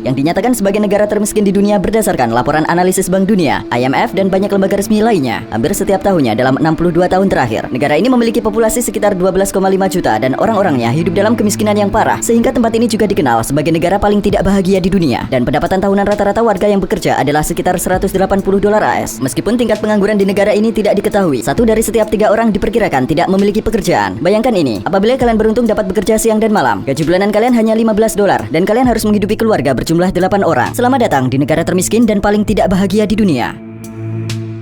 yang dinyatakan sebagai negara termiskin di dunia berdasarkan laporan analisis Bank Dunia, IMF, dan banyak lembaga resmi lainnya. Hampir setiap tahunnya dalam 62 tahun terakhir, negara ini memiliki populasi sekitar 12,5 juta dan orang-orangnya hidup dalam kemiskinan yang parah, sehingga tempat ini juga dikenal sebagai negara paling tidak bahagia di dunia. Dan pendapatan tahunan rata-rata warga yang bekerja adalah sekitar $180 AS. Meskipun tingkat pengangguran di negara ini tidak diketahui, 1 dari setiap 3 orang diperkirakan tidak memiliki pekerjaan. Bayangkan ini, apabila kalian beruntung dapat bekerja siang dan malam, gaji bulanan kalian hanya $15 dan kalian harus menghidupi keluarga berjumlah 8 orang. Selamat datang di negara termiskin dan paling tidak bahagia di dunia.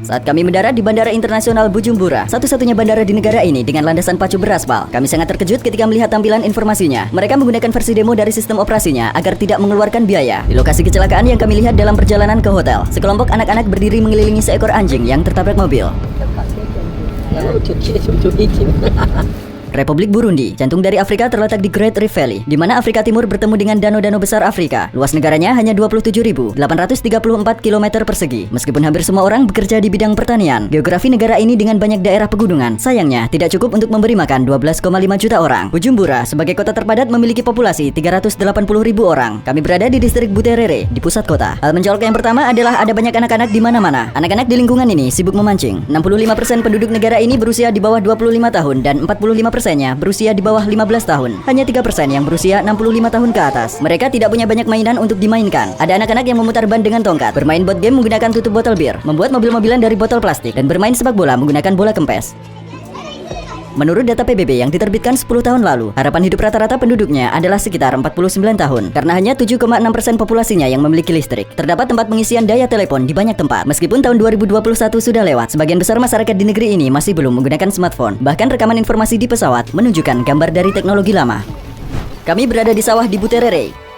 Saat kami mendarat di Bandara Internasional Bujumbura, satu-satunya bandara di negara ini dengan landasan pacu beraspal, kami sangat terkejut ketika melihat tampilan informasinya. Mereka menggunakan versi demo dari sistem operasinya agar tidak mengeluarkan biaya. Di lokasi kecelakaan yang kami lihat dalam perjalanan ke hotel, sekelompok anak-anak berdiri mengelilingi seekor anjing yang tertabrak mobil. Republik Burundi, jantung dari Afrika, terletak di Great Rift Valley, di mana Afrika Timur bertemu dengan danau-danau besar Afrika. Luas negaranya hanya 27.834 km persegi. Meskipun hampir semua orang bekerja di bidang pertanian, geografi negara ini dengan banyak daerah pegunungan, sayangnya tidak cukup untuk memberi makan 12,5 juta orang. Bujumbura, sebagai kota terpadat, memiliki populasi 380.000 orang. Kami berada di distrik Buterere, di pusat kota. Hal mencolok yang pertama adalah ada banyak anak-anak di mana-mana. Anak-anak di lingkungan ini sibuk memancing. 65% penduduk negara ini berusia di bawah 25 tahun dan 45% berusia di bawah 15 tahun. Hanya 3% yang berusia 65 tahun ke atas. Mereka tidak punya banyak mainan untuk dimainkan. Ada anak-anak yang memutar ban dengan tongkat, bermain board game menggunakan tutup botol bir, membuat mobil-mobilan dari botol plastik, dan bermain sepak bola menggunakan bola kempes. Menurut data PBB yang diterbitkan 10 tahun lalu, harapan hidup rata-rata penduduknya adalah sekitar 49 tahun. Karena hanya 7,6% populasinya yang memiliki listrik, terdapat tempat pengisian daya telepon di banyak tempat. Meskipun tahun 2021 sudah lewat, sebagian besar masyarakat di negeri ini masih belum menggunakan smartphone. Bahkan rekaman informasi di pesawat menunjukkan gambar dari teknologi lama. Kami berada di sawah di Buterere.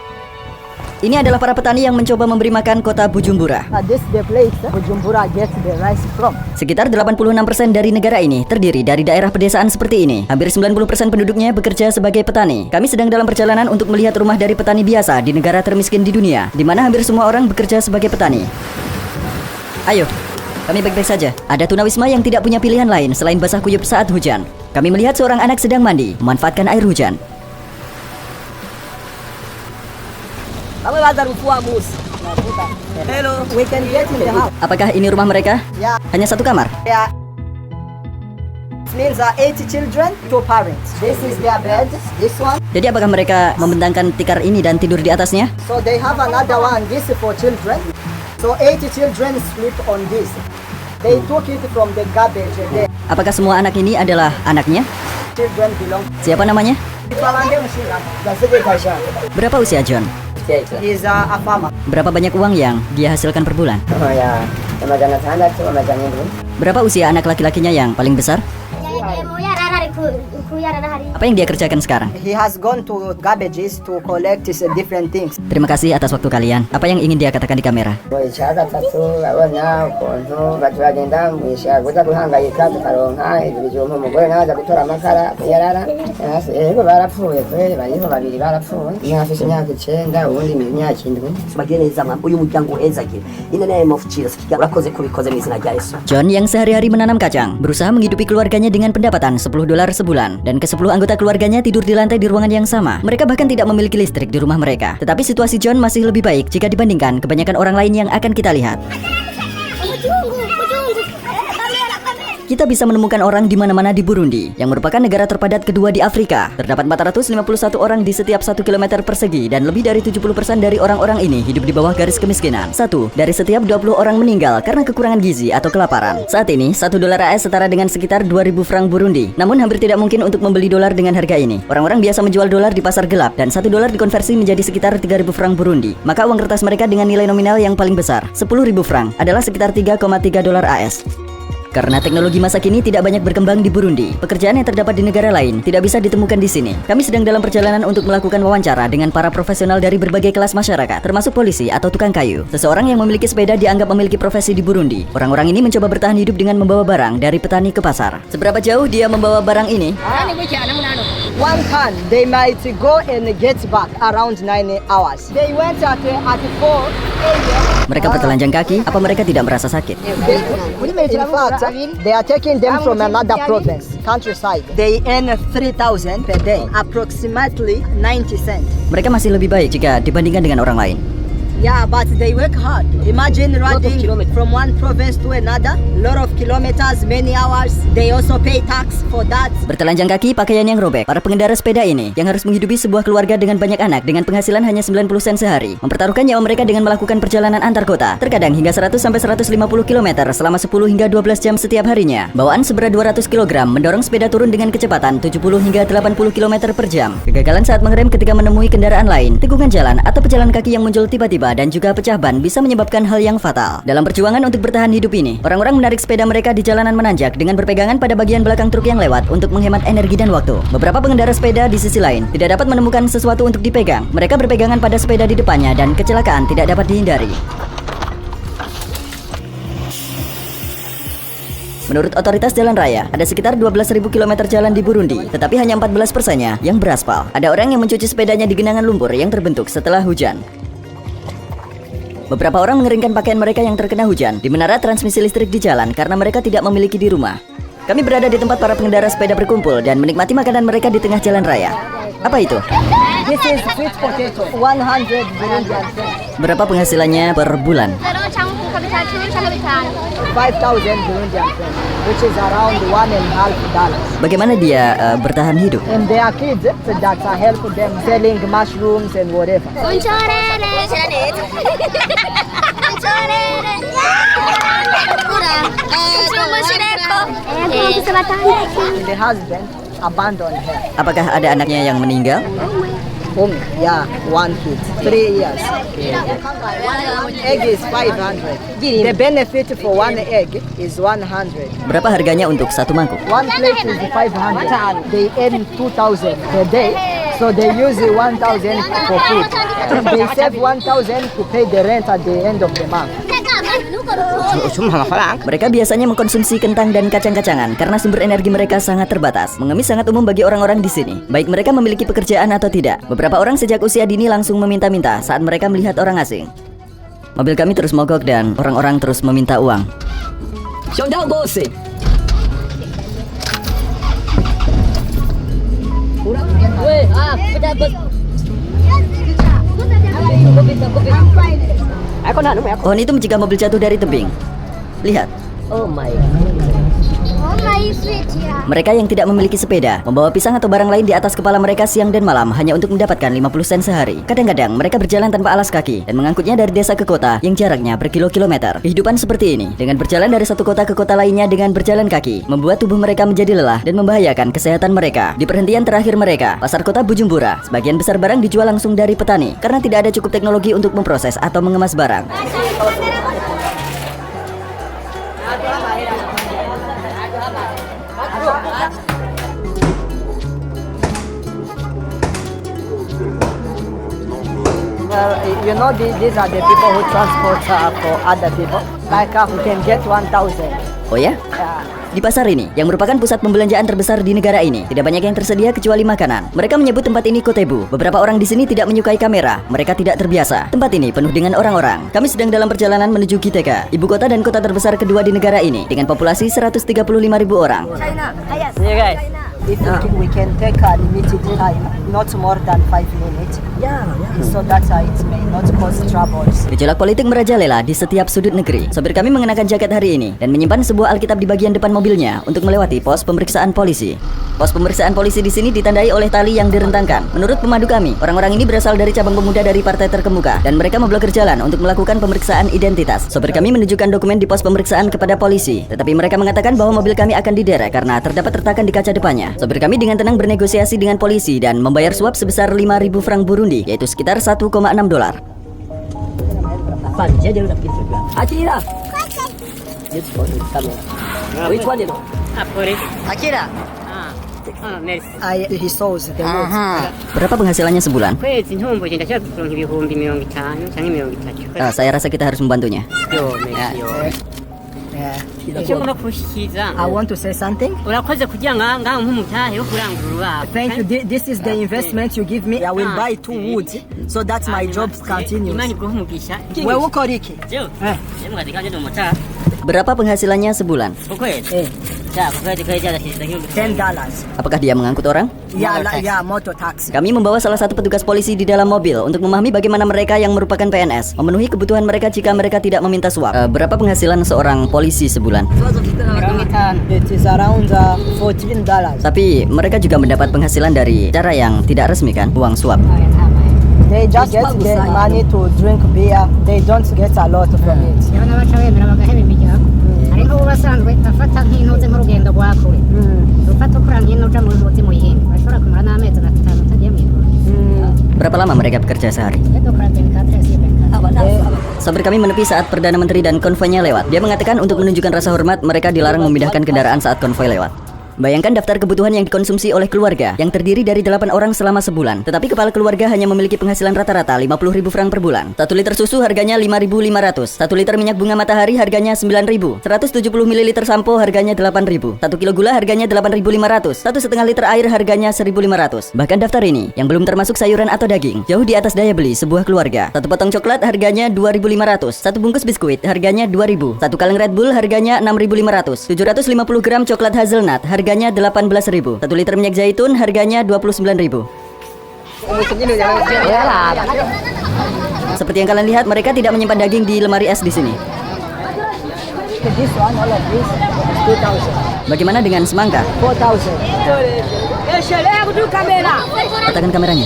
Ini adalah para petani yang mencoba memberi makan kota Bujumbura. This the place Bujumbura gets the rice from. Sekitar 86% dari negara ini terdiri dari daerah pedesaan seperti ini. Hampir 90% penduduknya bekerja sebagai petani. Kami sedang dalam perjalanan untuk melihat rumah dari petani biasa di negara termiskin di dunia, di mana hampir semua orang bekerja sebagai petani. Ayo, kami baik-baik saja. Ada tunawisma yang tidak punya pilihan lain selain basah kuyup saat hujan. Kami melihat seorang anak sedang mandi, memanfaatkan air hujan. Hello, we can get in the house. Apakah ini rumah mereka? Yeah. Hanya satu kamar? Yeah. It means 8 children, 2 parents. This is their bed, this one. Jadi apakah mereka membentangkan tikar ini dan tidur di atasnya? So they have another one, this for children. So 8 children sleep on this. They took it from the garbage there. Apakah semua anak ini adalah anaknya? Children belong. Siapa namanya? Berapa usia John? He's a farmer. Berapa banyak uang yang dia hasilkan per bulan? Berapa usia anak laki-lakinya yang paling besar? Apa yang dia kerjakan sekarang? He has gone to garbages to collect different things. Terima kasih atas waktu kalian. Apa yang ingin dia katakan di kamera? John yang sehari-hari menanam kacang berusaha menghidupi keluarganya dengan pendapatan $10 sebulan, dan ke-10 anggota keluarganya tidur di lantai di ruangan yang sama. Mereka bahkan tidak memiliki listrik di rumah mereka. Tetapi situasi John masih lebih baik jika dibandingkan kebanyakan orang lain yang akan kita lihat. Kita bisa menemukan orang di mana-mana di Burundi, yang merupakan negara terpadat kedua di Afrika. Terdapat 451 orang di setiap 1 km persegi, dan lebih dari 70% dari orang-orang ini hidup di bawah garis kemiskinan. 1 dari setiap 20 orang meninggal karena kekurangan gizi atau kelaparan. Saat ini, $1 AS setara dengan sekitar 2.000 franc Burundi. Namun hampir tidak mungkin untuk membeli dolar dengan harga ini. Orang-orang biasa menjual dolar di pasar gelap, dan $1 dikonversi menjadi sekitar 3.000 franc Burundi. Maka uang kertas mereka dengan nilai nominal yang paling besar, 10.000 franc, adalah sekitar $3,3 AS. Karena teknologi masa kini tidak banyak berkembang di Burundi, pekerjaan yang terdapat di negara lain tidak bisa ditemukan di sini. Kami sedang dalam perjalanan untuk melakukan wawancara dengan para profesional dari berbagai kelas masyarakat, termasuk polisi atau tukang kayu. Seseorang yang memiliki sepeda dianggap memiliki profesi di Burundi. Orang-orang ini mencoba bertahan hidup dengan membawa barang dari petani ke pasar. Seberapa jauh dia membawa barang ini? 1 ton, they might go and get back around 9 hours. They went at 4 a.m. Mereka bertelanjang kaki, apa mereka tidak merasa sakit? In fact, they are taking them from another province, countryside. They earn 3,000 per day, approximately 90 cents. Mereka masih lebih baik jika dibandingkan dengan orang lain. Yeah, but they work hard. Imagine riding from one province to another, lot of kilometers, many hours. They also pay tax for that. Bertelanjang kaki, pakaian yang robek, para pengendara sepeda ini yang harus menghidupi sebuah keluarga dengan banyak anak dengan penghasilan hanya 90 sen sehari, mempertaruhkan nyawa mereka dengan melakukan perjalanan antar kota, terkadang hingga 100 sampai 150 km selama 10 hingga 12 jam setiap harinya. Bawaan seberat 200 kg mendorong sepeda turun dengan kecepatan 70 hingga 80 km per jam. Kegagalan saat mengerem ketika menemui kendaraan lain, tikungan jalan atau pejalan kaki yang muncul tiba-tiba dan juga pecah ban bisa menyebabkan hal yang fatal. Dalam perjuangan untuk bertahan hidup ini, orang-orang menarik sepeda mereka di jalanan menanjak dengan berpegangan pada bagian belakang truk yang lewat untuk menghemat energi dan waktu. Beberapa pengendara sepeda di sisi lain tidak dapat menemukan sesuatu untuk dipegang. Mereka berpegangan pada sepeda di depannya dan kecelakaan tidak dapat dihindari. Menurut otoritas jalan raya, ada sekitar 12.000 km jalan di Burundi, tetapi hanya 14%-nya yang beraspal. Ada orang yang mencuci sepedanya di genangan lumpur yang terbentuk setelah hujan. Beberapa orang mengeringkan pakaian mereka yang terkena hujan di menara transmisi listrik di jalan karena mereka tidak memiliki di rumah. Kami berada di tempat para pengendara sepeda berkumpul dan menikmati makanan mereka di tengah jalan raya. Apa itu? This is sweet potato, 100 Burundian francs. Berapa penghasilannya per bulan? 5,000 Burundian francs, which is around $1.5. Bagaimana dia bertahan hidup? And there are kids that help them selling mushrooms and whatever. The husband abandoned her. Apakah ada anaknya yang meninggal? Yeah, one kid, 3 years. One egg is 500. The benefit for one egg is 100. Berapa harganya untuk satu mangkuk? One plate is 500. They earn 2,000 per day, so they use 1,000 for food. They save 1,000 to pay the rent at the end of the month. Mereka biasanya mengkonsumsi kentang dan kacang-kacangan karena sumber energi mereka sangat terbatas. Mengemis sangat umum bagi orang-orang di sini, baik mereka memiliki pekerjaan atau tidak. Beberapa orang sejak usia dini langsung meminta-minta saat mereka melihat orang asing. Mobil kami terus mogok dan orang-orang terus meminta uang. Pohon itu mencegah mobil jatuh dari tebing. Lihat. Mereka yang tidak memiliki sepeda membawa pisang atau barang lain di atas kepala mereka siang dan malam hanya untuk mendapatkan 50 sen sehari. Kadang-kadang mereka berjalan tanpa alas kaki dan mengangkutnya dari desa ke kota yang jaraknya berkilo-kilometer. Kehidupan seperti ini, dengan berjalan dari satu kota ke kota lainnya dengan berjalan kaki, membuat tubuh mereka menjadi lelah dan membahayakan kesehatan mereka. Di perhentian terakhir mereka, pasar kota Bujumbura, sebagian besar barang dijual langsung dari petani karena tidak ada cukup teknologi untuk memproses atau mengemas barang. You know, these are the people who transport for other people. Like who can get 1,000. Oh ya? Di pasar ini, yang merupakan pusat pembelanjaan terbesar di negara ini, tidak banyak yang tersedia kecuali makanan. Mereka menyebut tempat ini Kotebu. Beberapa orang di sini tidak menyukai kamera. Mereka tidak terbiasa. Tempat ini penuh dengan orang-orang. Kami sedang dalam perjalanan menuju Gitega, ibu kota dan kota terbesar kedua di negara ini, dengan populasi 135.000 orang. Yeah, guys. If we can take a limited time, not more than 5 minutes. So that it may not cause troubles. Gejolak politik merajalela di setiap sudut negeri. Sopir kami mengenakan jaket hari ini dan menyimpan sebuah Alkitab di bagian depan mobilnya untuk melewati pos pemeriksaan polisi. Pos pemeriksaan polisi di sini ditandai oleh tali yang direntangkan. Menurut pemandu kami, orang-orang ini berasal dari cabang pemuda dari partai terkemuka dan mereka memblokir jalan untuk melakukan pemeriksaan identitas. Sopir kami menunjukkan dokumen di pos pemeriksaan kepada polisi, tetapi mereka mengatakan bahwa mobil kami akan diderek karena terdapat retakan di kaca depannya. Sopir kami dengan tenang bernegosiasi dengan polisi dan membayar suap sebesar 5.000 franc Burundi, yaitu sekitar $1,6. Akira, he saws the wood. Berapa penghasilannya sebulan? kwezi ntomboje ndashaka kuronka ibihumbi 50 canke 30. Saya rasa kita harus membantunya. icyo ngomba kushyikiza I want to say something. urakoze kugira ngo ngaho nk'umutahe wo kurangurura. Thank you. This is the investment you give me. I will buy 2 woods so that my job continues. imana iguha umugisha. Wewe ukora iki? Jewe mwazi kanje n'umutahe Berapa penghasilannya sebulan? ukwezi $10. Apakah dia mengangkut orang? Yeah, motor taxi. Kami membawa salah satu petugas polisi di dalam mobil untuk memahami bagaimana mereka yang merupakan PNS memenuhi kebutuhan mereka jika mereka tidak meminta suap. Berapa penghasilan seorang polisi sebulan? It is around $14. Tapi mereka juga mendapat penghasilan dari cara yang tidak resmi kan, uang suap. They just get the money to drink beer. They don't get a lot from it. ariko ubasanzwe afata nk'intuze nk'urugendo rwa kure rufata ukora nk'intuja mu ruzi mu yindi bashobora kumara n'amezi atanu utagiye mu ijoro. Berapa lama mereka bekerja sehari? Sabar kami menepi saat Perdana Menteri dan konvoynya lewat. Dia mengatakan untuk menunjukkan rasa hormat mereka dilarang memindahkan kendaraan saat konvoy lewat. Bayangkan daftar kebutuhan yang dikonsumsi oleh keluarga yang terdiri dari 8 orang selama sebulan. Tetapi kepala keluarga hanya memiliki penghasilan rata-rata 50.000 franc per bulan. 1 liter susu harganya 5.500. 1 liter minyak bunga matahari harganya 9.000. 170 ml sampo harganya 8.000. 1 kilo gula harganya 8.500. 1,5 liter air harganya 1.500. Bahkan daftar ini yang belum termasuk sayuran atau daging jauh di atas daya beli sebuah keluarga. 1 potong coklat harganya 2.500. 1 bungkus biskuit harganya 2.000. 1 kaleng Red Bull harganya 6.500. 750 gram coklat hazelnut harganya 18.000. 1 liter minyak zaitun harganya 29.000. Seperti yang kalian lihat, mereka tidak menyimpan daging di lemari es di sini. This one, all of this, 2,000. Bagaimana dengan semangka? 4,000. Katakan kameranya.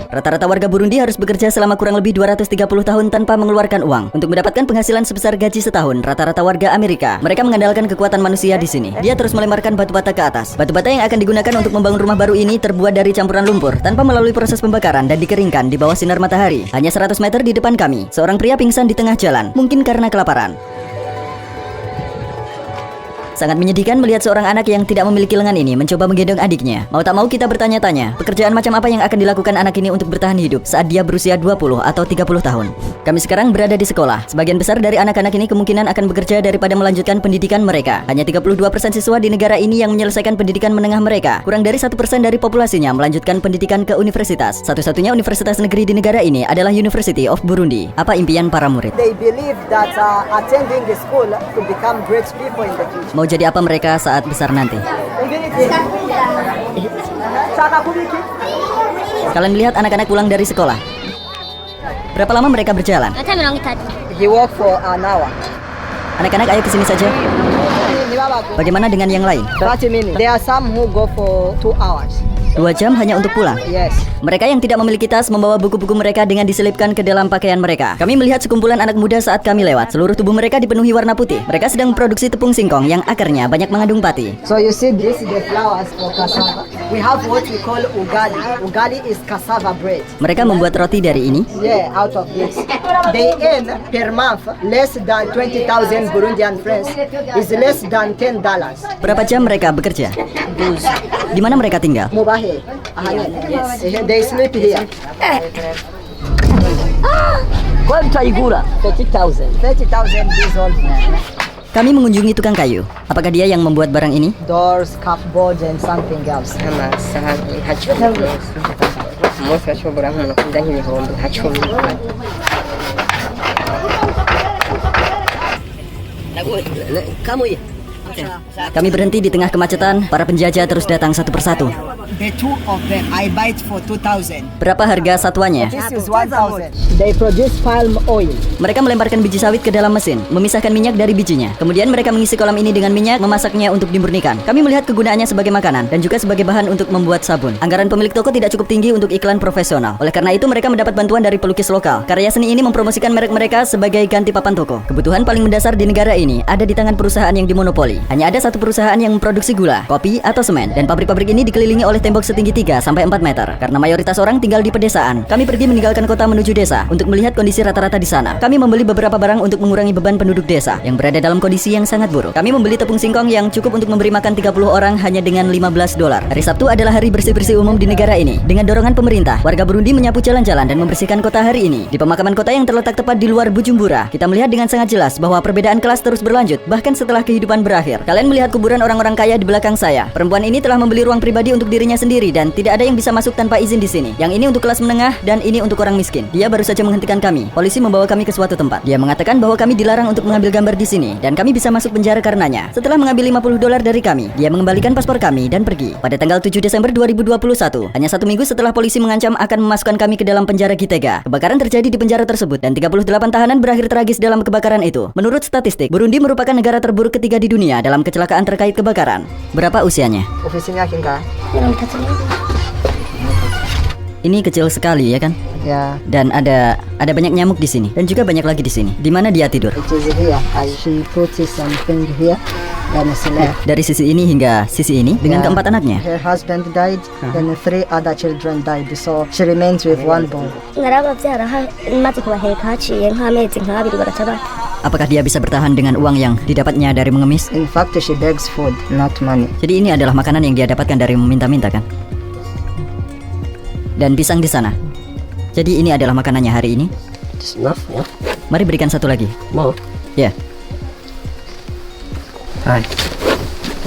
Rata-rata warga Burundi harus bekerja selama kurang lebih 230 tahun tanpa mengeluarkan uang untuk mendapatkan penghasilan sebesar gaji setahun rata-rata warga Amerika. Mereka mengandalkan kekuatan manusia di sini. Dia terus melemparkan batu bata ke atas. Batu bata yang akan digunakan untuk membangun rumah baru ini terbuat dari campuran lumpur tanpa melalui proses pembakaran dan dikeringkan di bawah sinar matahari. Hanya 100 meter di depan kami, seorang pria pingsan di tengah jalan, mungkin karena kelaparan. Sangat menyedihkan melihat seorang anak yang tidak memiliki lengan ini mencoba menggendong adiknya. Mau tak mau kita bertanya-tanya, pekerjaan macam apa yang akan dilakukan anak ini untuk bertahan hidup saat dia berusia 20 atau 30 tahun. Kami sekarang berada di sekolah. Sebagian besar dari anak-anak ini kemungkinan akan bekerja daripada melanjutkan pendidikan mereka. Hanya 32% siswa di negara ini yang menyelesaikan pendidikan menengah mereka. Kurang dari 1% dari populasinya melanjutkan pendidikan ke universitas. Satu-satunya universitas negeri di negara ini adalah University of Burundi. Apa impian para murid? They believe that attending the school to become great people in the future. Mau jadi apa mereka saat besar nanti? Kalian melihat anak-anak pulang dari sekolah. Berapa lama mereka berjalan? He walk for an hour. Anak-anak ayo kesini saja. Bagaimana dengan yang lain? 30 minutes. There are some who go for 2 hours. 2 jam hanya untuk pulang. Yes. Mereka yang tidak memiliki tas membawa buku-buku mereka dengan diselipkan ke dalam pakaian mereka. Kami melihat sekumpulan anak muda saat kami lewat. Seluruh tubuh mereka dipenuhi warna putih. Mereka sedang memproduksi tepung singkong yang akarnya banyak mengandung pati. So you see, this is the flowers for cassava. We have what we call ugali. Ugali is cassava bread. Mereka membuat roti dari ini. Yeah, out of this. They earn per month less than 20,000 Burundian francs. Is less than $10. Berapa jam mereka bekerja? Di mana mereka tinggal? Mubahe. Yes. They sleep here. 30,000. 30,000 years old. Kami mengunjungi tukang kayu. Apakah dia yang membuat barang ini? Doors, cupboards, and something else. Kami berhenti di tengah kemacetan. Para penjajah terus datang satu persatu. The two of them, I buy it for 2,000. Berapa harga satuannya? This is 1,000. They produce palm oil. Mereka melemparkan biji sawit ke dalam mesin, memisahkan minyak dari bijinya. Kemudian mereka mengisi kolam ini dengan minyak, memasaknya untuk dimurnikan. Kami melihat kegunaannya sebagai makanan dan juga sebagai bahan untuk membuat sabun. Anggaran pemilik toko tidak cukup tinggi untuk iklan profesional. Oleh karena itu mereka mendapat bantuan dari pelukis lokal. Karya seni ini mempromosikan merek mereka sebagai ganti papan toko. Kebutuhan paling mendasar di negara ini ada di tangan perusahaan yang dimonopoli. Hanya ada satu perusahaan yang memproduksi gula, kopi, atau semen. Dan pabrik-pabrik ini dikelilingi oleh tembok setinggi 3-4 meter. Karena mayoritas orang tinggal di pedesaan, kami pergi meninggalkan kota menuju desa untuk melihat kondisi rata-rata di sana. Kami membeli beberapa barang untuk mengurangi beban penduduk desa yang berada dalam kondisi yang sangat buruk. Kami membeli tepung singkong yang cukup untuk memberi makan 30 orang hanya dengan $15. Hari Sabtu adalah hari bersih-bersih umum di negara ini. Dengan dorongan pemerintah, warga Burundi menyapu jalan-jalan dan membersihkan kota hari ini. Di pemakaman kota yang terletak tepat di luar Bujumbura, kita melihat dengan sangat jelas bahwa perbedaan kelas terus berlanjut bahkan setelah kehidupan berakhir. Kalian melihat kuburan orang-orang kaya di belakang saya. Perempuan ini telah membeli ruang pribadi untuk dirinya dirinya sendiri dan tidak ada yang bisa masuk tanpa izin di sini. Yang ini untuk kelas menengah dan ini untuk orang miskin. Dia baru saja menghentikan kami. Polisi membawa kami ke suatu tempat. Dia mengatakan bahwa kami dilarang untuk mengambil gambar di sini dan kami bisa masuk penjara karenanya. Setelah mengambil $50 dari kami, dia mengembalikan paspor kami dan pergi. Pada tanggal 7 Desember 2021, hanya 1 minggu setelah polisi mengancam akan memasukkan kami ke dalam penjara Gitega, kebakaran terjadi di penjara tersebut dan 38 tahanan berakhir tragis dalam kebakaran itu. Menurut statistik, Burundi merupakan negara terburuk ketiga di dunia dalam kecelakaan terkait kebakaran. Berapa usianya? Ofisinya Kinga. Ini kecil sekali ya kan? Ya. Dan ada banyak nyamuk di sini dan juga banyak lagi di sini. Di mana dia tidur? It is here. She puts something here and slept. Dari sisi ini hingga sisi ini dengan keempat anaknya. Her husband died and 3 other children died, so she remains with 1 boy. Apakah dia bisa bertahan dengan uang yang didapatnya dari mengemis? In fact, she begs food, not money. Jadi ini adalah makanan yang dia dapatkan dari meminta-minta kan? Dan pisang di sana. Jadi ini adalah makanannya hari ini. It's enough, ya? Mari berikan satu lagi. Mau? Ya. Hai.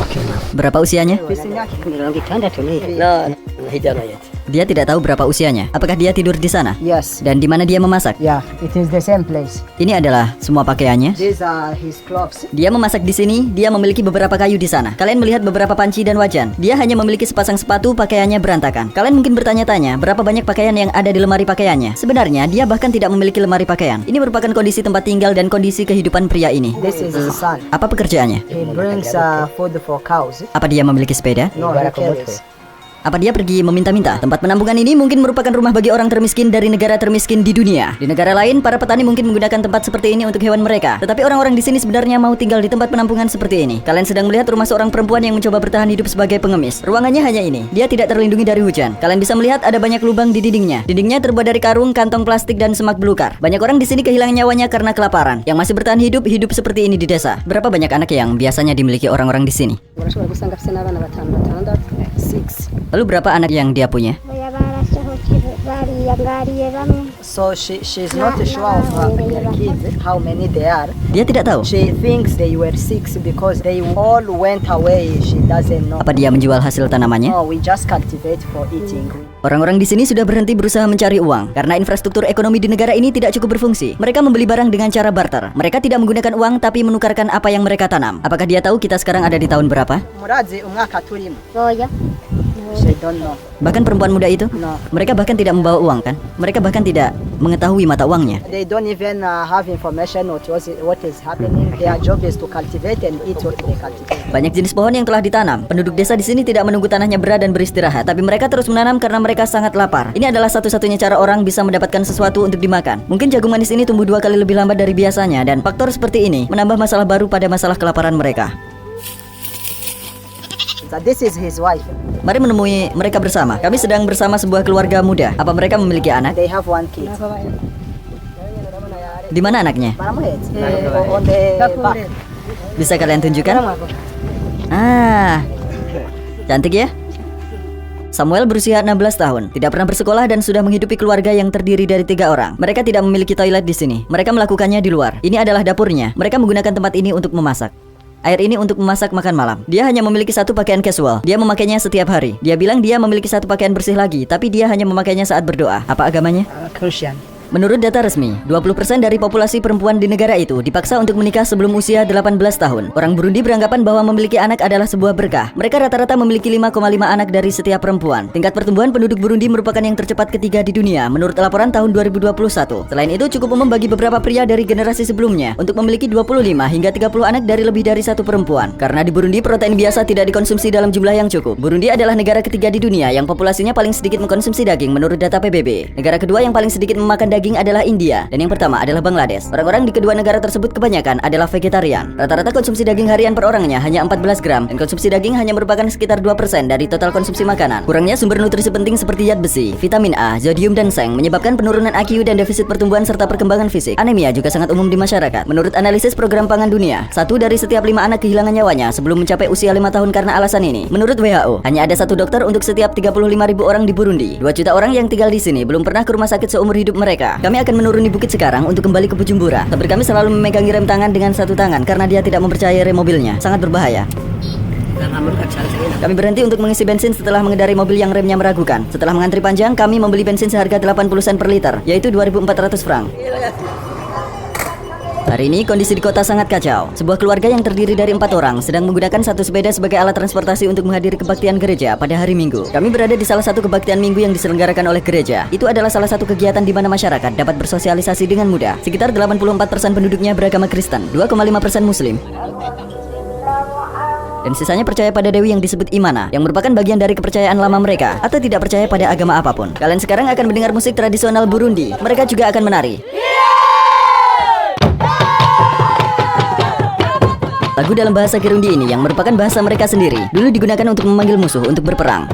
Oke, maaf. Berapa usianya? Dia tidak tahu berapa usianya. Apakah dia tidur di sana? Yes. Dan di mana dia memasak? Yeah, it is the same place. Ini adalah semua pakaiannya. These are his clothes. Dia memasak di sini, dia memiliki beberapa kayu di sana. Kalian melihat beberapa panci dan wajan. Dia hanya memiliki sepasang sepatu, pakaiannya berantakan. Kalian mungkin bertanya-tanya, berapa banyak pakaian yang ada di lemari pakaiannya? Sebenarnya, dia bahkan tidak memiliki lemari pakaian. Ini merupakan kondisi tempat tinggal dan kondisi kehidupan pria ini. This is his son. Apa pekerjaannya? He brings food for cows. Apa dia memiliki sepeda? No, he carries. Apa dia pergi meminta-minta? Tempat penampungan ini mungkin merupakan rumah bagi orang termiskin dari negara termiskin di dunia. Di negara lain, para petani mungkin menggunakan tempat seperti ini untuk hewan mereka. Tetapi orang-orang di sini sebenarnya mau tinggal di tempat penampungan seperti ini. Kalian sedang melihat rumah seorang perempuan yang mencoba bertahan hidup sebagai pengemis. Ruangannya hanya ini. Dia tidak terlindungi dari hujan. Kalian bisa melihat ada banyak lubang di dindingnya. Dindingnya terbuat dari karung, kantong plastik, dan semak belukar. Banyak orang di sini kehilangan nyawanya karena kelaparan. Yang masih bertahan hidup seperti ini di desa. Berapa banyak anak yang biasanya dimiliki orang-orang di sini? Lalu berapa anak yang dia punya? So she's not sure of her kids, how many they are. Dia tidak tahu. She thinks they were 6 because they all went away. She doesn't know. Apa dia menjual hasil tanamannya? No, we just cultivate for eating. Orang-orang di sini sudah berhenti berusaha mencari uang karena infrastruktur ekonomi di negara ini tidak cukup berfungsi. Mereka membeli barang dengan cara barter. Mereka tidak menggunakan uang tapi menukarkan apa yang mereka tanam. Apakah dia tahu kita sekarang ada di tahun berapa? Murazi umwaka turimo. She don't know. Bahkan perempuan muda itu, No. mereka bahkan tidak membawa uang kan? Mereka bahkan tidak mengetahui mata uangnya. They don't even have information what is happening. Their job is to cultivate and eat what they cultivate. Banyak jenis pohon yang telah ditanam. Penduduk desa di sini tidak menunggu tanahnya berat dan beristirahat, tapi mereka terus menanam karena mereka sangat lapar. Ini adalah satu-satunya cara orang bisa mendapatkan sesuatu untuk dimakan. Mungkin jagung manis ini tumbuh 2 kali lebih lambat dari biasanya dan faktor seperti ini menambah masalah baru pada masalah kelaparan mereka. So this is his wife. Mari menemui mereka bersama. Kami sedang bersama sebuah keluarga muda. Apa mereka memiliki anak? They have 1 kid. Di mana anaknya? On the back. Bisa kalian tunjukkan? Ah, cantik ya? Samuel berusia 16 tahun, tidak pernah bersekolah dan sudah menghidupi keluarga yang terdiri dari 3 orang. Mereka tidak memiliki toilet di sini. Mereka melakukannya di luar. Ini adalah dapurnya. Mereka menggunakan tempat ini untuk memasak. Air ini untuk memasak makan malam. Dia hanya memiliki 1 pakaian casual. Dia memakainya setiap hari. Dia bilang dia memiliki 1 pakaian bersih lagi, tapi dia hanya memakainya saat berdoa. Apa agamanya? Christian. Menurut data resmi, 20% dari populasi perempuan di negara itu dipaksa untuk menikah sebelum usia 18 tahun. Orang Burundi beranggapan bahwa memiliki anak adalah sebuah berkah. Mereka rata-rata memiliki 5,5 anak dari setiap perempuan. Tingkat pertumbuhan penduduk Burundi merupakan yang tercepat ketiga di dunia menurut laporan tahun 2021. Selain itu, cukup umum bagi beberapa pria dari generasi sebelumnya untuk memiliki 25 hingga 30 anak dari lebih dari 1 perempuan. Karena di Burundi protein biasa tidak dikonsumsi dalam jumlah yang cukup. Burundi adalah negara ketiga di dunia yang populasinya paling sedikit mengkonsumsi daging menurut data PBB. Negara kedua yang paling sedikit memakan daging adalah India, dan yang pertama adalah Bangladesh. Orang-orang di kedua negara tersebut kebanyakan adalah vegetarian. Rata-rata konsumsi daging harian per orangnya hanya 14 gram, dan konsumsi daging hanya merupakan sekitar 2% dari total konsumsi makanan. Kurangnya sumber nutrisi penting seperti zat besi, vitamin A, zodium, dan seng menyebabkan penurunan IQ dan defisit pertumbuhan serta perkembangan fisik. Anemia juga sangat umum di masyarakat. Menurut analisis Program Pangan Dunia, 1 dari setiap 5 anak kehilangan nyawanya sebelum mencapai usia 5 tahun karena alasan ini. Menurut WHO, hanya ada 1 dokter untuk setiap 35.000 orang di Burundi. 2 juta orang yang tinggal di sini belum pernah ke rumah sakit seumur hidup mereka. Kami akan menuruni bukit sekarang untuk kembali ke Bujumbura. Tapi kami selalu memegangi rem tangan dengan 1 tangan karena dia tidak mempercayai rem mobilnya. Sangat berbahaya. Kami berhenti untuk mengisi bensin setelah mengendarai mobil yang remnya meragukan. Setelah mengantri panjang, kami membeli bensin seharga 80 sen per liter, yaitu 2.400 franc. Hari ini kondisi di kota sangat kacau. Sebuah keluarga yang terdiri dari 4 orang sedang menggunakan satu sepeda sebagai alat transportasi untuk menghadiri kebaktian gereja pada hari Minggu. Kami berada di salah satu kebaktian minggu yang diselenggarakan oleh gereja. Itu adalah salah satu kegiatan di mana masyarakat dapat bersosialisasi dengan mudah. Sekitar 84% penduduknya beragama Kristen, 2,5% Muslim, dan sisanya percaya pada dewi yang disebut Imana, yang merupakan bagian dari kepercayaan lama mereka, atau tidak percaya pada agama apapun. Kalian sekarang akan mendengar musik tradisional Burundi. Mereka juga akan menari. Lagu dalam bahasa Kirundi ini yang merupakan bahasa mereka sendiri, dulu digunakan untuk memanggil musuh untuk berperang.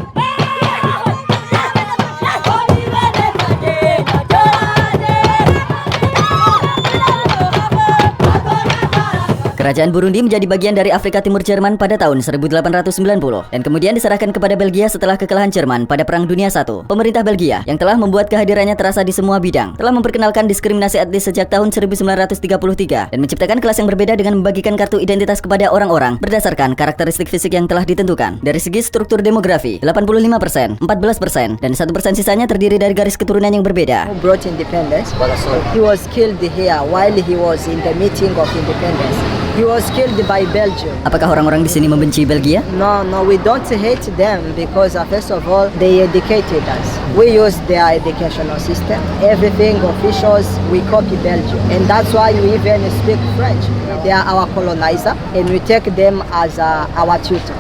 Kerajaan Burundi menjadi bagian dari Afrika Timur Jerman pada tahun 1890 dan kemudian diserahkan kepada Belgia setelah kekalahan Jerman pada Perang Dunia I. Pemerintah Belgia yang telah membuat kehadirannya terasa di semua bidang telah memperkenalkan diskriminasi etnis sejak tahun 1933 dan menciptakan kelas yang berbeda dengan membagikan kartu identitas kepada orang-orang berdasarkan karakteristik fisik yang telah ditentukan. Dari segi struktur demografi, 85%, 14%, dan 1% sisanya terdiri dari garis keturunan yang berbeda. Who brought independence? He was killed here while he was in the meeting of independence. He was killed by Belgium. Apakah orang-orang di sini membenci Belgia? No, we don't hate them because first of all, they educated us. We use their educational system. Everything officials, we copy Belgium. And that's why we even speak French. They are our colonizer and we take them as our tutor.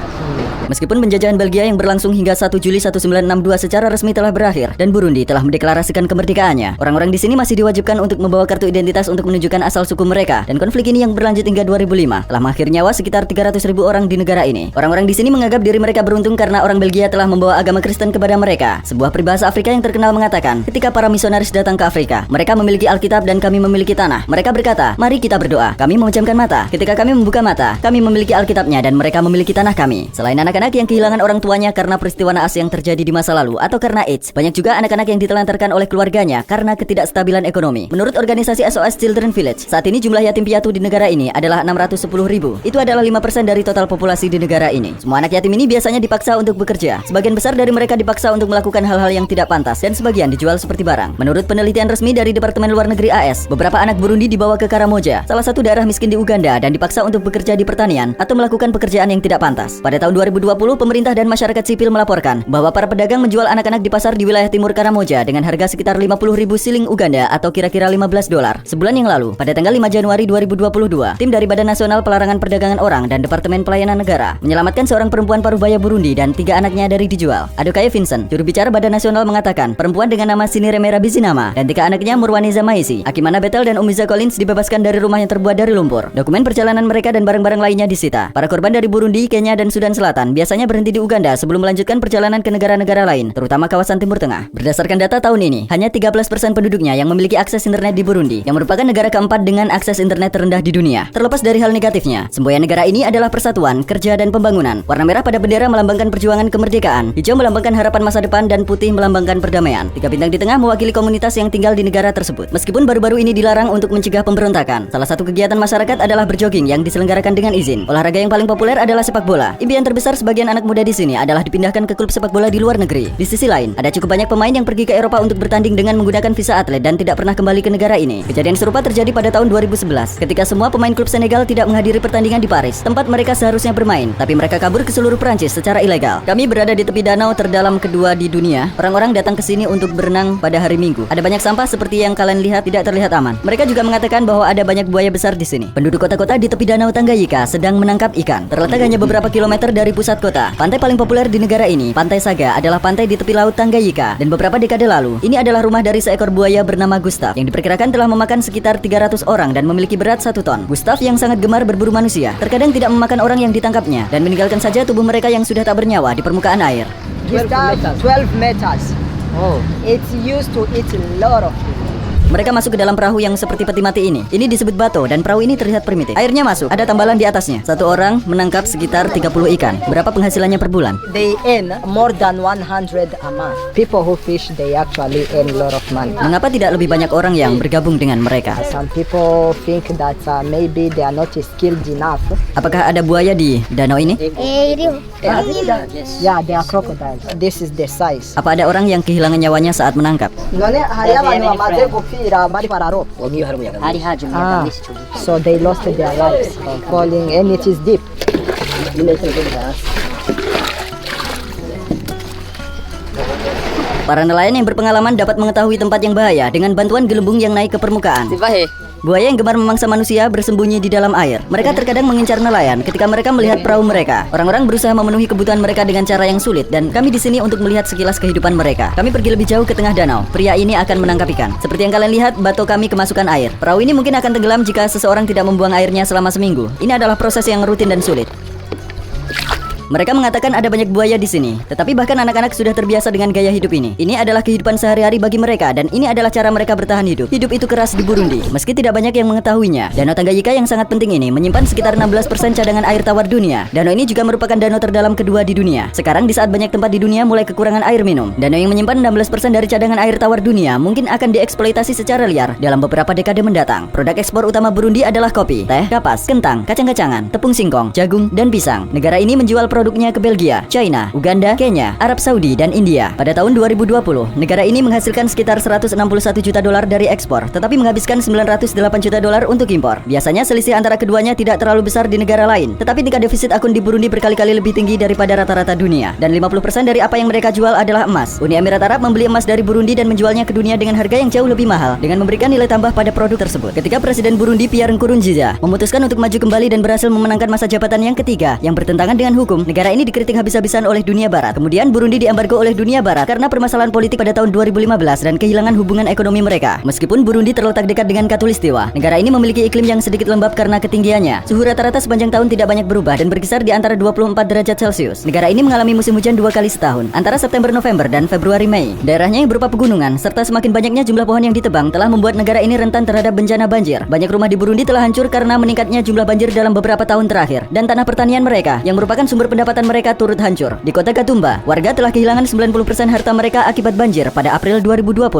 Meskipun penjajahan Belgia yang berlangsung hingga 1 Juli 1962 secara resmi telah berakhir dan Burundi telah mendeklarasikan kemerdekaannya, orang-orang di sini masih diwajibkan untuk membawa kartu identitas untuk menunjukkan asal suku mereka, dan konflik ini yang berlanjut hingga 2005 telah mengakhiri nyawa sekitar 300.000 orang di negara ini. Orang-orang di sini menganggap diri mereka beruntung karena orang Belgia telah membawa agama Kristen kepada mereka. Sebuah peribahasa Afrika yang terkenal mengatakan, ketika para misionaris datang ke Afrika, mereka memiliki Alkitab dan kami memiliki tanah. Mereka berkata, mari kita berdoa. Kami memejamkan mata. Ketika kami membuka mata, kami memiliki Alkitabnya dan mereka memiliki tanah kami. Selain anak-anak yang kehilangan orang tuanya karena peristiwa naas yang terjadi di masa lalu atau karena AIDS, banyak juga anak-anak yang ditelantarkan oleh keluarganya karena ketidakstabilan ekonomi. Menurut organisasi SOS Children Village, saat ini jumlah yatim piatu di negara ini adalah 610.000. Itu adalah 5% dari total populasi di negara ini. Semua anak yatim ini biasanya dipaksa untuk bekerja. Sebagian besar dari mereka dipaksa untuk melakukan hal-hal yang tidak pantas dan sebagian dijual seperti barang. Menurut penelitian resmi dari Departemen Luar Negeri AS, beberapa anak Burundi dibawa ke Karamoja, salah satu daerah miskin di Uganda, dan dipaksa untuk bekerja di pertanian atau melakukan pekerjaan yang tidak pantas. Pada tahun 2020, pemerintah dan masyarakat sipil melaporkan bahwa para pedagang menjual anak-anak di pasar di wilayah timur Karamoja dengan harga sekitar 50.000 siling Uganda atau kira-kira $15. Sebulan yang lalu, pada tanggal 5 Januari 2022, tim dari Badan Nasional Pelarangan Perdagangan Orang dan Departemen Pelayanan Negara menyelamatkan seorang perempuan parubaya Burundi dan 3 anaknya dari dijual. Adokaye Vincent, juru bicara Badan Nasional, mengatakan perempuan dengan nama Siniremera Bizinama dan 3 anaknya Murwaniza Maisi, Akimana Betel, dan Umiza Collins dibebaskan dari rumah yang terbuat dari lumpur. Dokumen perjalanan mereka dan barang-barang lainnya disita. Para korban dari Burundi, Kenya, dan Sudan Selatan biasanya berhenti di Uganda sebelum melanjutkan perjalanan ke negara-negara lain, terutama kawasan Timur Tengah. Berdasarkan data tahun ini, hanya 13% penduduknya yang memiliki akses internet di Burundi, yang merupakan negara keempat dengan akses internet terendah di dunia. Terlepas dari hal negatifnya, semboyan negara ini adalah persatuan, kerja, dan pembangunan. Warna merah pada bendera melambangkan perjuangan kemerdekaan, hijau melambangkan harapan masa depan, dan putih melambangkan perdamaian. 3 bintang di tengah mewakili komunitas yang tinggal di negara tersebut. Meskipun baru-baru ini dilarang untuk mencegah pemberontakan, salah satu kegiatan masyarakat adalah berjogging yang diselenggarakan dengan izin. Olahraga yang paling populer adalah sepak bola. Impian terbesar sebagian anak muda di sini adalah dipindahkan ke klub sepak bola di luar negeri. Di sisi lain, ada cukup banyak pemain yang pergi ke Eropa untuk bertanding dengan menggunakan visa atlet dan tidak pernah kembali ke negara ini. Kejadian serupa terjadi pada tahun 2011 ketika semua pemain klub Senegal tidak menghadiri pertandingan di Paris, tempat mereka seharusnya bermain, tapi mereka kabur ke seluruh Prancis secara ilegal. Kami berada di tepi danau terdalam kedua di dunia. Orang-orang datang ke sini untuk berenang pada hari Minggu. Ada banyak sampah seperti yang kalian lihat tidak terlihat aman. Mereka juga mengatakan bahwa ada banyak buaya besar di sini. Penduduk kota-kota di tepi danau Tanganyika sedang menangkap ikan. Terletak hanya beberapa kilometer dari pusat kota. Pantai paling populer di negara ini, Pantai Saga, adalah pantai di tepi laut Tanganyika, dan beberapa dekade lalu, ini adalah rumah dari seekor buaya bernama Gustav yang diperkirakan telah memakan sekitar 300 orang dan memiliki berat 1 ton. Gustav yang sangat gemar berburu manusia, terkadang tidak memakan orang yang ditangkapnya dan meninggalkan saja tubuh mereka yang sudah tak bernyawa di permukaan air. Gustav, 12 meters. Oh. It's used to eat a lot of food. Mereka masuk ke dalam perahu yang seperti peti mati ini. Ini disebut bato dan perahu ini terlihat primitif. Airnya masuk, ada tambalan di atasnya. Satu orang menangkap sekitar 30 ikan. Berapa penghasilannya per bulan? They earn more than 100 a month. People who fish, they actually earn a lot of money. Mengapa tidak lebih banyak orang yang bergabung dengan mereka? Some people think that maybe they are not skilled enough. Apakah ada buaya di danau ini? Yeah, they are crocodiles. This is the size. Apa ada orang yang kehilangan nyawanya saat menangkap? So they lost their lives falling, and it is deep. Para nelayan yang berpengalaman dapat mengetahui tempat yang bahaya dengan bantuan gelembung yang naik ke permukaan. Buaya yang gemar memangsa manusia bersembunyi di dalam air. Mereka terkadang mengincar nelayan ketika mereka melihat perahu mereka. Orang-orang berusaha memenuhi kebutuhan mereka dengan cara yang sulit, dan kami di sini untuk melihat sekilas kehidupan mereka. Kami pergi lebih jauh ke tengah danau. Pria ini akan menangkap ikan. Seperti yang kalian lihat, bato kami kemasukan air. Perahu ini mungkin akan tenggelam jika seseorang tidak membuang airnya selama seminggu. Ini adalah proses yang rutin dan sulit. Mereka mengatakan ada banyak buaya di sini, tetapi bahkan anak-anak sudah terbiasa dengan gaya hidup ini. Ini adalah kehidupan sehari-hari bagi mereka, dan ini adalah cara mereka bertahan hidup. Hidup itu keras di Burundi, meski tidak banyak yang mengetahuinya. Danau Tanganyika yang sangat penting ini menyimpan sekitar 16% cadangan air tawar dunia. Danau ini juga merupakan danau terdalam kedua di dunia. Sekarang di saat banyak tempat di dunia mulai kekurangan air minum, danau yang menyimpan 16% dari cadangan air tawar dunia mungkin akan dieksploitasi secara liar dalam beberapa dekade mendatang. Produk ekspor utama Burundi adalah kopi, teh, kapas, kentang, kacang-kacangan, tepung singkong, jagung, dan pisang. Negara ini menjual produknya ke Belgia, China, Uganda, Kenya, Arab Saudi, dan India. Pada tahun 2020, negara ini menghasilkan sekitar 161 juta dolar dari ekspor, tetapi menghabiskan 908 juta dolar untuk impor. Biasanya selisih antara keduanya tidak terlalu besar di negara lain, tetapi tingkat defisit akun di Burundi berkali-kali lebih tinggi daripada rata-rata dunia. Dan 50% dari apa yang mereka jual adalah emas. Uni Emirat Arab membeli emas dari Burundi dan menjualnya ke dunia dengan harga yang jauh lebih mahal, dengan memberikan nilai tambah pada produk tersebut. Ketika Presiden Burundi Pierre Nkurunziza memutuskan untuk maju kembali dan berhasil memenangkan masa jabatan yang ketiga yang bertentangan dengan hukum, negara ini dikritik habis-habisan oleh dunia barat. Kemudian Burundi diembargo oleh dunia barat karena permasalahan politik pada tahun 2015 dan kehilangan hubungan ekonomi mereka. Meskipun Burundi terletak dekat dengan Katulistiwa, negara ini memiliki iklim yang sedikit lembab karena ketinggiannya. Suhu rata-rata sepanjang tahun tidak banyak berubah dan berkisar di antara 24 derajat Celcius. Negara ini mengalami musim hujan 2 kali setahun, antara September-November dan Februari-Mei. Daerahnya yang berupa pegunungan serta semakin banyaknya jumlah pohon yang ditebang telah membuat negara ini rentan terhadap bencana banjir. Banyak rumah di Burundi telah hancur karena meningkatnya jumlah banjir dalam beberapa tahun terakhir, dan tanah pertanian mereka yang merupakan sumber pendapatan mereka turut hancur. Di kota Gatumba, warga telah kehilangan 90% harta mereka akibat banjir pada April 2020.